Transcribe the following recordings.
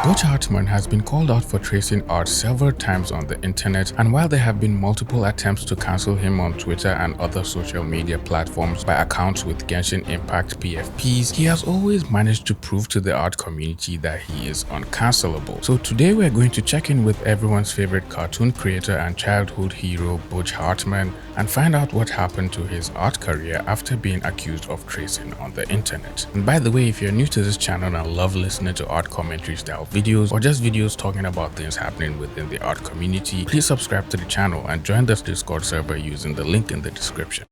Butch Hartman has been called out for tracing art several times on the internet, and while there have been multiple attempts to cancel him on Twitter and other social media platforms by accounts with Genshin Impact PFPs, he has always managed to prove to the art community that he is uncancelable. So today we're going to check in with everyone's favorite cartoon creator and childhood hero Butch Hartman and find out what happened to his art career after being accused of tracing on the internet. And by the way, if you're new to this channel and love listening to art commentary style videos or just videos talking about things happening within the art community, please subscribe to the channel and join this Discord server using the link in the description.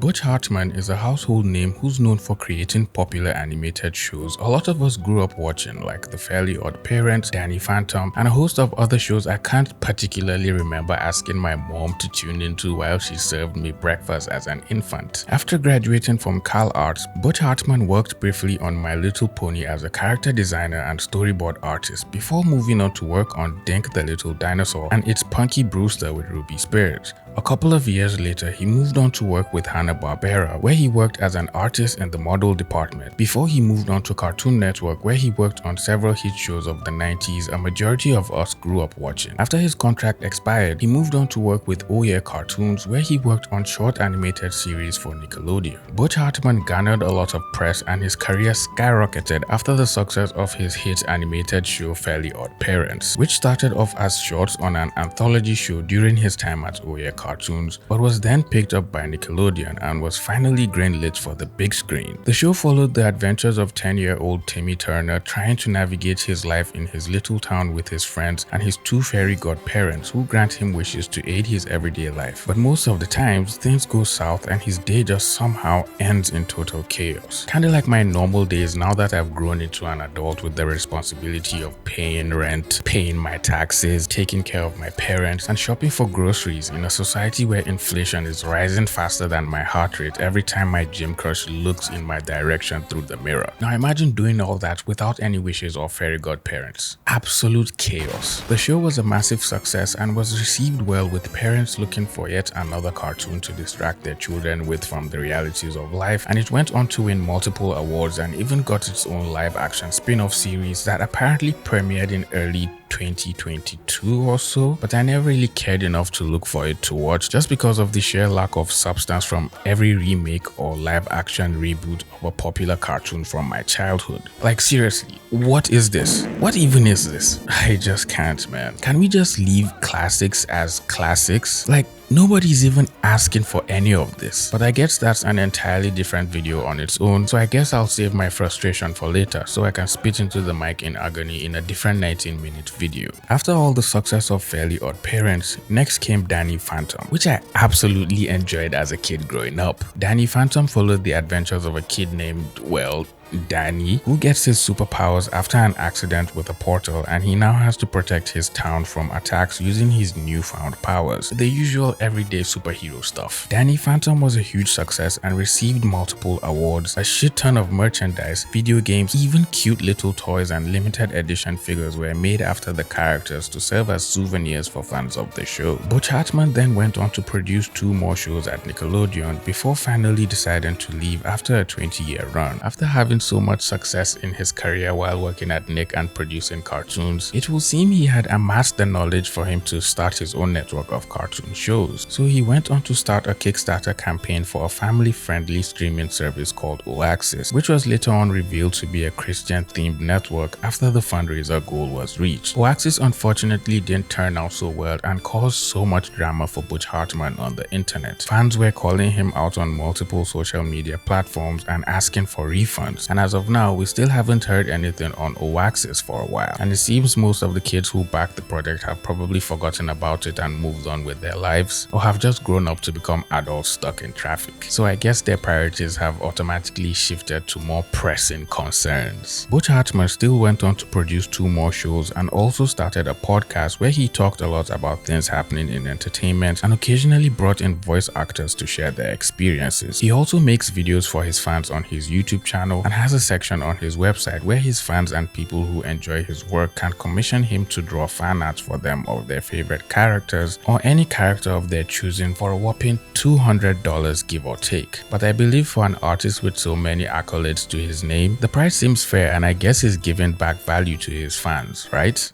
Butch Hartman is a household name who's known for creating popular animated shows a lot of us grew up watching, like The Fairly Odd Parents, Danny Phantom, and a host of other shows I can't particularly remember asking my mom to tune into while she served me breakfast as an infant. After graduating from Cal Arts, Butch Hartman worked briefly on My Little Pony as a character designer and storyboard artist before moving on to work on Dink the Little Dinosaur and It's Punky Brewster with Ruby Spears. A couple of years later, he moved on to work with Hanna-Barbera, where he worked as an artist in the model department, before he moved on to Cartoon Network, where he worked on several hit shows of the 90s a majority of us grew up watching. After his contract expired, he moved on to work with Oh Yeah Cartoons, where he worked on short animated series for Nickelodeon. Butch Hartman garnered a lot of press and his career skyrocketed after the success of his hit animated show Fairly Odd Parents, which started off as shorts on an anthology show during his time at Oh Yeah Cartoons, but was then picked up by Nickelodeon and was finally greenlit for the big screen. The show followed the adventures of 10-year-old Timmy Turner trying to navigate his life in his little town with his friends and his two fairy godparents who grant him wishes to aid his everyday life. But most of the times, things go south and his day just somehow ends in total chaos. Kinda like my normal days now that I've grown into an adult with the responsibility of paying rent, paying my taxes, taking care of my parents, and shopping for groceries in a society where inflation is rising faster than my heart rate every time my gym crush looks in my direction through the mirror. Now imagine doing all that without any wishes or fairy godparents. Absolute chaos. The show was a massive success and was received well, with parents looking for yet another cartoon to distract their children with from the realities of life, and it went on to win multiple awards and even got its own live action spin-off series that apparently premiered in early 2022 or so, but I never really cared enough to look for it to watch just because of the sheer lack of substance from every remake or live action reboot of a popular cartoon from my childhood. Like seriously, what is this? What even is this? I just can't, man. Can we just leave classics as classics? Like, nobody's even asking for any of this. But I guess that's an entirely different video on its own, so I guess I'll save my frustration for later so I can spit into the mic in agony in a different 19-minute video. After all the success of Fairly Odd Parents, next came Danny Phantom, which I absolutely enjoyed as a kid growing up. Danny Phantom followed the adventures of a kid named, well, Danny, who gets his superpowers after an accident with a portal, and he now has to protect his town from attacks using his newfound powers. The usual everyday superhero stuff. Danny Phantom was a huge success and received multiple awards, a shit ton of merchandise, video games, even cute little toys and limited edition figures were made after the characters to serve as souvenirs for fans of the show. Butch Hartman then went on to produce 2 more shows at Nickelodeon before finally deciding to leave after a 20-year run. After having so much success in his career while working at Nick and producing cartoons, it will seem he had amassed the knowledge for him to start his own network of cartoon shows. So he went on to start a Kickstarter campaign for a family-friendly streaming service called Oaxis, which was later on revealed to be a Christian-themed network after the fundraiser goal was reached. Oaxis unfortunately didn't turn out so well and caused so much drama for Butch Hartman on the internet. Fans were calling him out on multiple social media platforms and asking for refunds. And as of now, we still haven't heard anything on Oaxis for a while, and it seems most of the kids who backed the project have probably forgotten about it and moved on with their lives, or have just grown up to become adults stuck in traffic. So I guess their priorities have automatically shifted to more pressing concerns. Butch Hartman still went on to produce 2 more shows and also started a podcast where he talked a lot about things happening in entertainment and occasionally brought in voice actors to share their experiences. He also makes videos for his fans on his YouTube channel and has a section on his website where his fans and people who enjoy his work can commission him to draw fan art for them of their favorite characters or any character of their choosing for a whopping $200 give or take. But I believe for an artist with so many accolades to his name, the price seems fair, and I guess he's giving back value to his fans, right?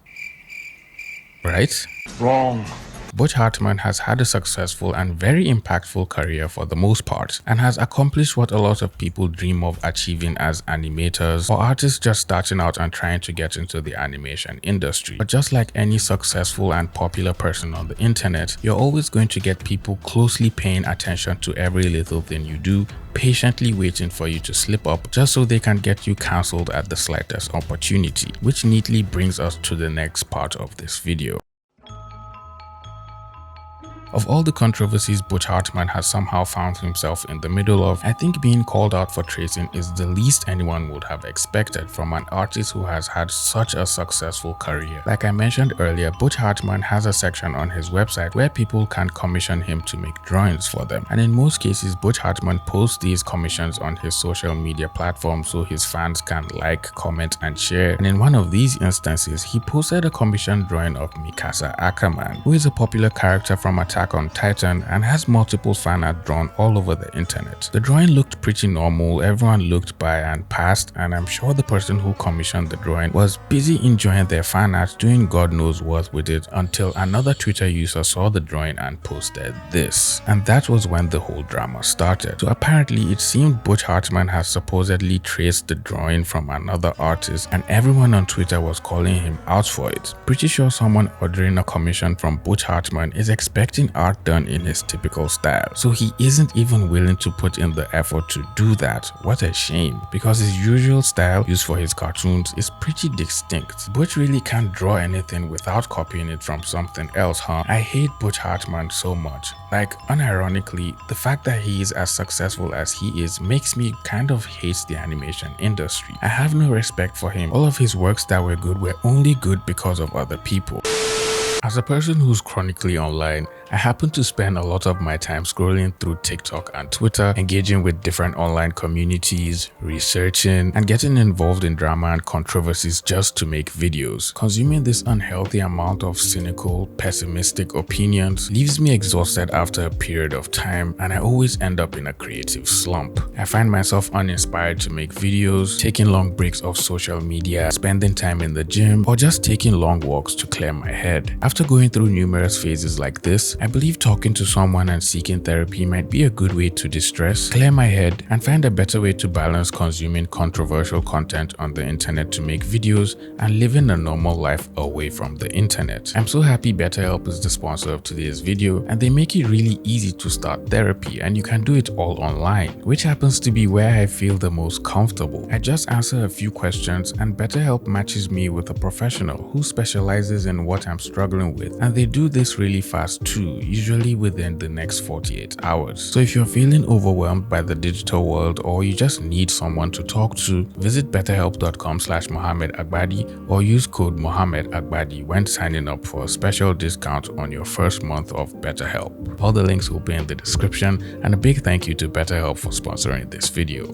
Right? Wrong. Butch Hartman has had a successful and very impactful career for the most part, and has accomplished what a lot of people dream of achieving as animators or artists just starting out and trying to get into the animation industry. But just like any successful and popular person on the internet, you're always going to get people closely paying attention to every little thing you do, patiently waiting for you to slip up just so they can get you cancelled at the slightest opportunity, which neatly brings us to the next part of this video. Of all the controversies Butch Hartman has somehow found himself in the middle of, I think being called out for tracing is the least anyone would have expected from an artist who has had such a successful career. Like I mentioned earlier, Butch Hartman has a section on his website where people can commission him to make drawings for them. And in most cases, Butch Hartman posts these commissions on his social media platforms so his fans can like, comment, and share. And in one of these instances, he posted a commissioned drawing of Mikasa Ackerman, who is a popular character from Attack on Titan and has multiple fan art drawn all over the internet. The drawing looked pretty normal, everyone looked by and passed, and I'm sure the person who commissioned the drawing was busy enjoying their fan art, doing God knows what with it, until another Twitter user saw the drawing and posted this. And that was when the whole drama started. So apparently it seemed Butch Hartman has supposedly traced the drawing from another artist, and everyone on Twitter was calling him out for it. Pretty sure someone ordering a commission from Butch Hartman is expecting art done in his typical style, so he isn't even willing to put in the effort to do that. What a shame, because his usual style used for his cartoons is pretty distinct. Butch really can't draw anything without copying it from something else, huh? I hate Butch Hartman so much. Like, unironically, the fact that he is as successful as he is makes me kind of hate the animation industry. I have no respect for him. All of his works that were good were only good because of other people. As a person who's chronically online, I happen to spend a lot of my time scrolling through TikTok and Twitter, engaging with different online communities, researching, and getting involved in drama and controversies just to make videos. Consuming this unhealthy amount of cynical, pessimistic opinions leaves me exhausted after a period of time, and I always end up in a creative slump. I find myself uninspired to make videos, taking long breaks off social media, spending time in the gym, or just taking long walks to clear my head. After going through numerous phases like this, I believe talking to someone and seeking therapy might be a good way to distress, clear my head, and find a better way to balance consuming controversial content on the internet to make videos and living a normal life away from the internet. I'm so happy BetterHelp is the sponsor of today's video, and they make it really easy to start therapy, and you can do it all online, which happens to be where I feel the most comfortable. I just answer a few questions, and BetterHelp matches me with a professional who specializes in what I'm struggling with, and they do this really fast too, usually within the next 48 hours. So if you're feeling overwhelmed by the digital world, or you just need someone to talk to, visit betterhelp.com/Mohammed Agbadi or use code Mohammed Agbadi when signing up for a special discount on your first month of BetterHelp. All the links will be in the description, and a big thank you to BetterHelp for sponsoring this video.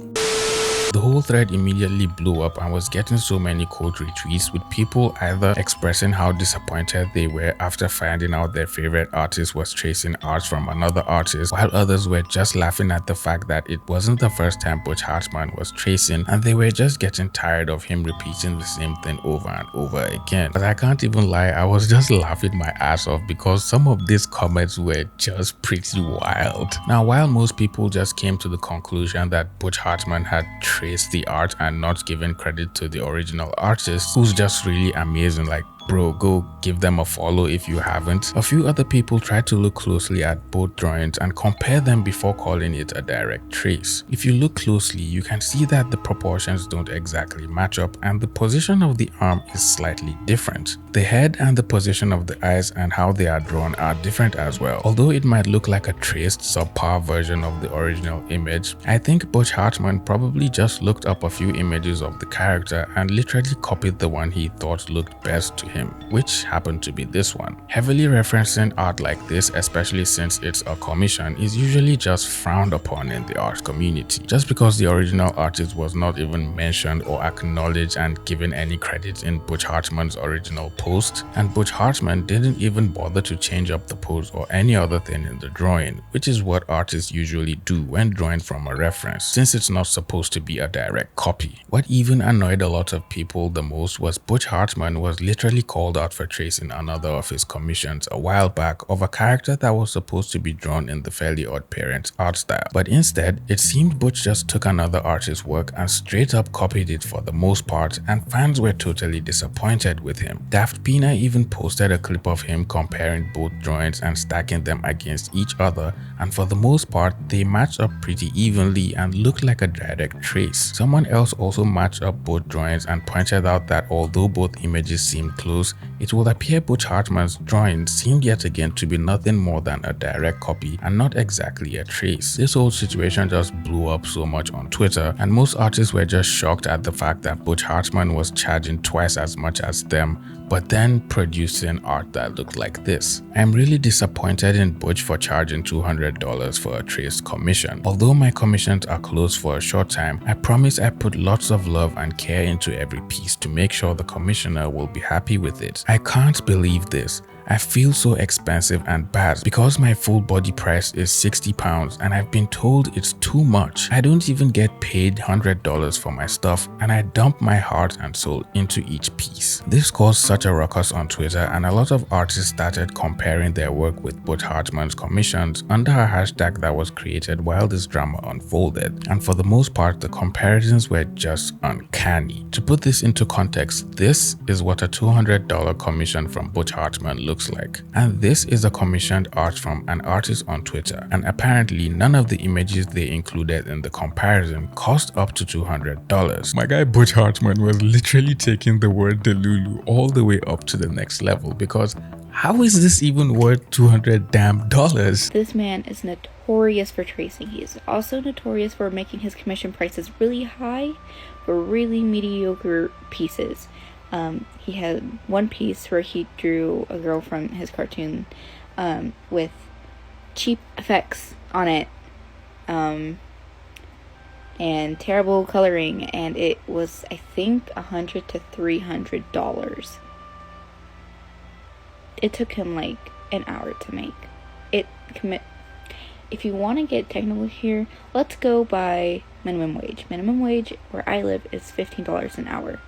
The whole thread immediately blew up and was getting so many quote retweets, with people either expressing how disappointed they were after finding out their favorite artist was tracing art from another artist, while others were just laughing at the fact that it wasn't the first time Butch Hartman was tracing, and they were just getting tired of him repeating the same thing over and over again. But I can't even lie, I was just laughing my ass off because some of these comments were just pretty wild. Now, while most people just came to the conclusion that Butch Hartman had traced the art and not given credit to the original artist, who's just really amazing, like, bro, go give them a follow if you haven't. A few other people tried to look closely at both drawings and compare them before calling it a direct trace. If you look closely, you can see that the proportions don't exactly match up, and the position of the arm is slightly different. The head and the position of the eyes and how they are drawn are different as well. Although it might look like a traced, subpar version of the original image, I think Butch Hartman probably just looked up a few images of the character and literally copied the one he thought looked best to him, which happened to be this one. Heavily referencing art like this, especially since it's a commission, is usually just frowned upon in the art community. Just because the original artist was not even mentioned or acknowledged and given any credit in Butch Hartman's original post, and Butch Hartman didn't even bother to change up the pose or any other thing in the drawing, which is what artists usually do when drawing from a reference, since it's not supposed to be a direct copy. What even annoyed a lot of people the most was Butch Hartman was literally called out for tracing another of his commissions a while back of a character that was supposed to be drawn in the Fairly Odd Parents art style, but instead it seemed Butch just took another artist's work and straight up copied it for the most part, and fans were totally disappointed with him. Daft Pina even posted a clip of him comparing both drawings and stacking them against each other, and for the most part they matched up pretty evenly and looked like a direct trace. Someone else also matched up both drawings and pointed out that although both images seemed close, it would appear Butch Hartman's drawing seemed yet again to be nothing more than a direct copy and not exactly a trace. This whole situation just blew up so much on Twitter, and most artists were just shocked at the fact that Butch Hartman was charging twice as much as them, but then producing art that looked like this. I'm really disappointed in Butch for charging $200 for a traced commission. Although my commissions are closed for a short time, I promise I put lots of love and care into every piece to make sure the commissioner will be happy with it. I can't believe this. I feel so expensive and bad because my full body price is £60 and I've been told it's too much. I don't even get paid $100 for my stuff and I dump my heart and soul into each piece. This caused such a ruckus on Twitter, and a lot of artists started comparing their work with Butch Hartman's commissions under a hashtag that was created while this drama unfolded, and for the most part the comparisons were just uncanny. To put this into context, this is what a $200 commission from Butch Hartman looks like, and this is a commissioned art from an artist on Twitter, and apparently none of the images they included in the comparison cost up to $200. My guy Butch Hartman was literally taking the word Delulu all the way up to the next level, because how is this even worth $200 damn dollars? This man is notorious for tracing. He is also notorious for making his commission prices really high for really mediocre pieces. He had one piece where he drew a girl from his cartoon with cheap effects on it and terrible coloring, and it was, I think, $100 to $300. It took him like an hour to make it. If you want to get technical here, let's go by minimum wage. Minimum wage where I live is $15 an hour.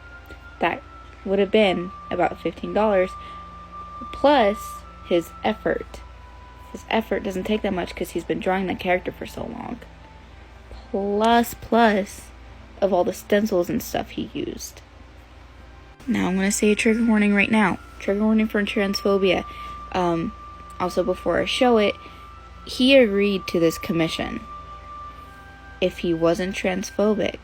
That would have been about $15 plus his effort. His effort doesn't take that much because he's been drawing that character for so long. Plus of all the stencils and stuff he used. Now I'm going to say a trigger warning right now. Trigger warning for transphobia. Also, before I show it, he agreed to this commission. If he wasn't transphobic,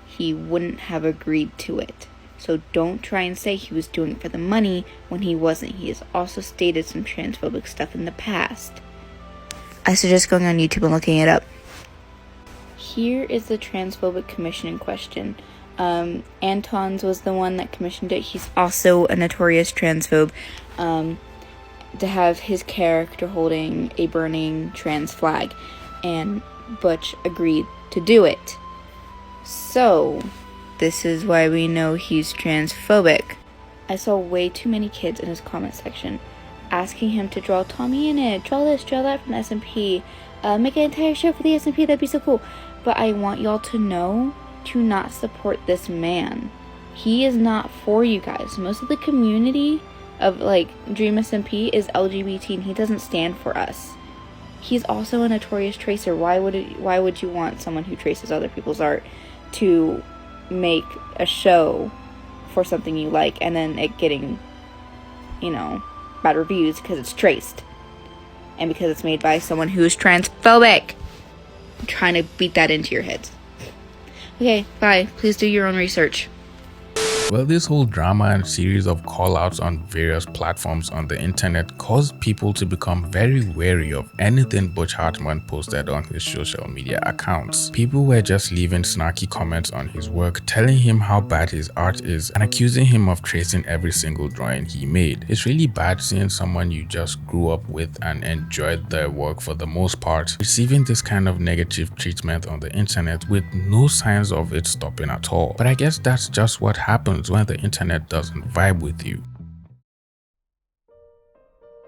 he wouldn't have agreed to it. So don't try and say he was doing it for the money when he wasn't. He has also stated some transphobic stuff in the past. I suggest going on YouTube and looking it up. Here is the transphobic commission in question. Anton's was the one that commissioned it. He's also a notorious transphobe. To have his character holding a burning trans flag, and Butch agreed to do it. So this is why we know he's transphobic. I saw way too many kids in his comment section asking him to draw Tommy in it, draw this, draw that from the SMP, make an entire show for the SMP, that'd be so cool. But I want y'all to know to not support this man. He is not for you guys. Most of the community of like Dream SMP is LGBT, and he doesn't stand for us. He's also a notorious tracer. Why would you want someone who traces other people's art to make a show for something you like and then it getting, bad reviews because it's traced and because it's made by someone who's transphobic? I'm trying to beat that into your heads. Okay, bye. Please do your own research. Well, this whole drama and series of call-outs on various platforms on the internet caused people to become very wary of anything Butch Hartman posted on his social media accounts. People were just leaving snarky comments on his work, telling him how bad his art is and accusing him of tracing every single drawing he made. It's really bad seeing someone you just grew up with and enjoyed their work for the most part receiving this kind of negative treatment on the internet with no signs of it stopping at all. But I guess that's just what happens when the internet doesn't vibe with you.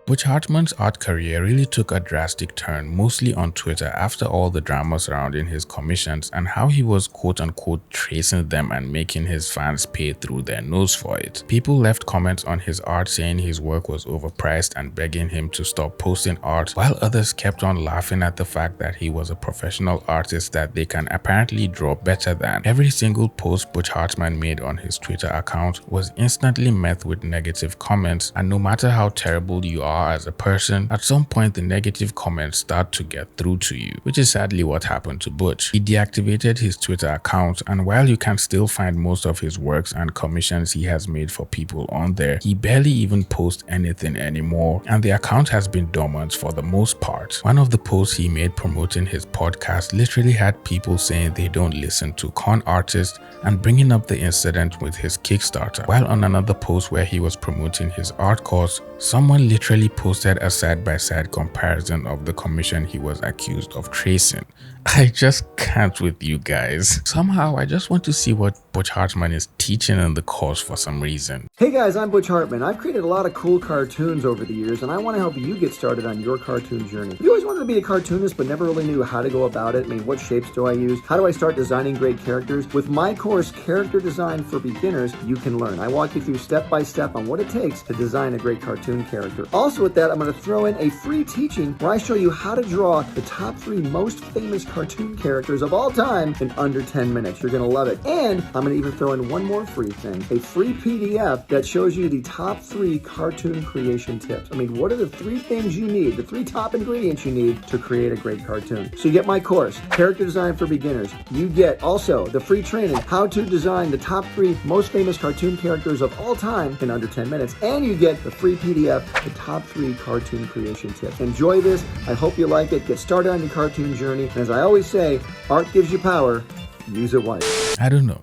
Butch Hartman's art career really took a drastic turn, mostly on Twitter after all the drama surrounding his commissions and how he was quote-unquote tracing them and making his fans pay through their nose for it. People left comments on his art saying his work was overpriced and begging him to stop posting art, while others kept on laughing at the fact that he was a professional artist that they can apparently draw better than. Every single post Butch Hartman made on his Twitter account was instantly met with negative comments, and no matter how terrible you are as a person, at some point the negative comments start to get through to you, which is sadly what happened to Butch. He deactivated his Twitter account, and while you can still find most of his works and commissions he has made for people on there, he barely even posts anything anymore, and the account has been dormant for the most part. One of the posts he made promoting his podcast literally had people saying they don't listen to con artists and bringing up the incident with his Kickstarter, while on another post where he was promoting his art course, someone literally posted a side-by-side comparison of the commission he was accused of tracing. I just can't with you guys. Somehow I just want to see what Butch Hartman is teaching in the course for some reason. Hey guys, I'm Butch Hartman. I've created a lot of cool cartoons over the years, and I want to help you get started on your cartoon journey. You always wanted to be a cartoonist but never really knew how to go about it. I mean, what shapes do I use? How do I start designing great characters? With my course, Character Design for Beginners, you can learn. I walk you through step by step on what it takes to design a great cartoon character. Also with that, I'm going to throw in a free teaching where I show you how to draw the top 3 most famous cartoon characters of all time in under 10 minutes. You're going to love it. And I'm going to even throw in one more free thing, a free PDF that shows you the top 3 cartoon creation tips. I mean, what are the 3 things you need, the 3 top ingredients you need to create a great cartoon? So you get my course, Character Design for Beginners. You get also the free training, how to design the top 3 most famous cartoon characters of all time in under 10 minutes. And you get the free PDF, the top 3 cartoon creation tips. Enjoy this. I hope you like it. Get started on your cartoon journey. And as I always say, art gives you power. Use it wisely. I don't know.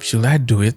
Should I do it?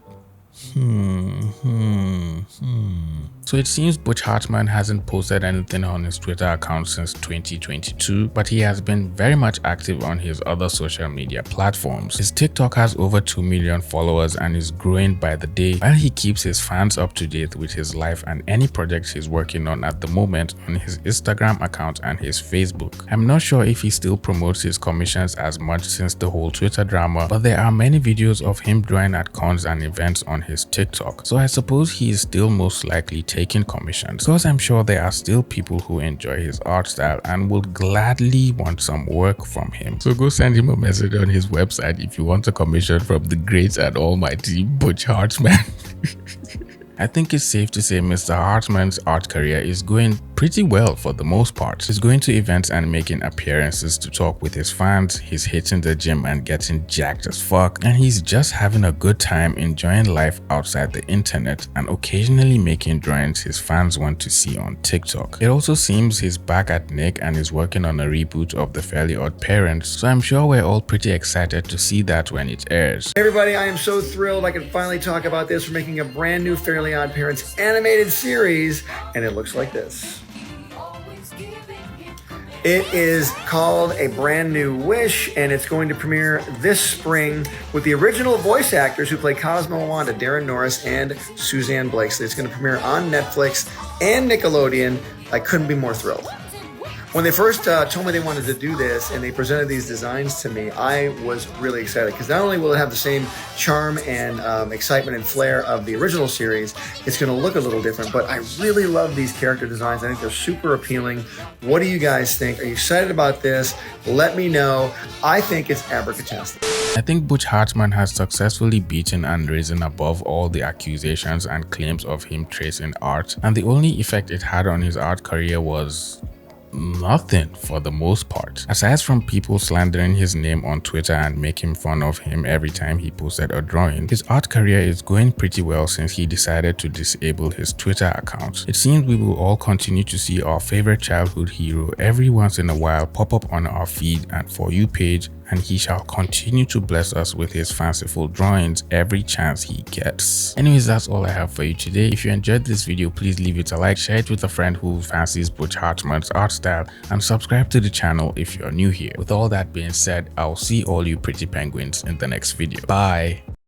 So it seems Butch Hartman hasn't posted anything on his Twitter account since 2022, but he has been very much active on his other social media platforms. His TikTok has over 2 million followers and is growing by the day, while he keeps his fans up to date with his life and any projects he's working on at the moment on his Instagram account and his Facebook. I'm not sure if he still promotes his commissions as much since the whole Twitter drama, but there are many videos of him drawing at cons and events on his TikTok, so I suppose he is still most likely taking commissions, because I'm sure there are still people who enjoy his art style and would gladly want some work from him. So go send him a message on his website if you want a commission from the great and almighty Butch Hartman. I think it's safe to say Mr. Hartman's art career is going pretty well for the most part. He's going to events and making appearances to talk with his fans, he's hitting the gym and getting jacked as fuck, and he's just having a good time enjoying life outside the internet and occasionally making drawings his fans want to see on TikTok. It also seems he's back at Nick and is working on a reboot of The Fairly Odd Parents, so I'm sure we're all pretty excited to see that when it airs. Hey everybody, I am so thrilled I can finally talk about this. We're making a brand new Fairly Odd Parents animated series, and it looks like this. It is called A Brand New Wish, and it's going to premiere this spring with the original voice actors who play Cosmo and Wanda, Darren Norris and Suzanne Blakeslee. It's going to premiere on Netflix and Nickelodeon. I couldn't be more thrilled. When they first told me they wanted to do this and they presented these designs to me, I was really excited because not only will it have the same charm and excitement and flair of the original series, it's going to look a little different, but I really love these character designs. I think they're super appealing. What do you guys think? Are you excited about this? Let me know. I think it's abracadabra. I think Butch Hartman has successfully beaten and risen above all the accusations and claims of him tracing art, and the only effect it had on his art career was nothing for the most part. Aside from people slandering his name on Twitter and making fun of him every time he posted a drawing, his art career is going pretty well since he decided to disable his Twitter account. It seems we will all continue to see our favorite childhood hero every once in a while pop up on our feed and For You page, and he shall continue to bless us with his fanciful drawings every chance he gets. Anyways, that's all I have for you today. If you enjoyed this video, please leave it a like, share it with a friend who fancies Butch Hartman's art style, and subscribe to the channel if you're new here. With all that being said, I'll see all you pretty penguins in the next video. Bye!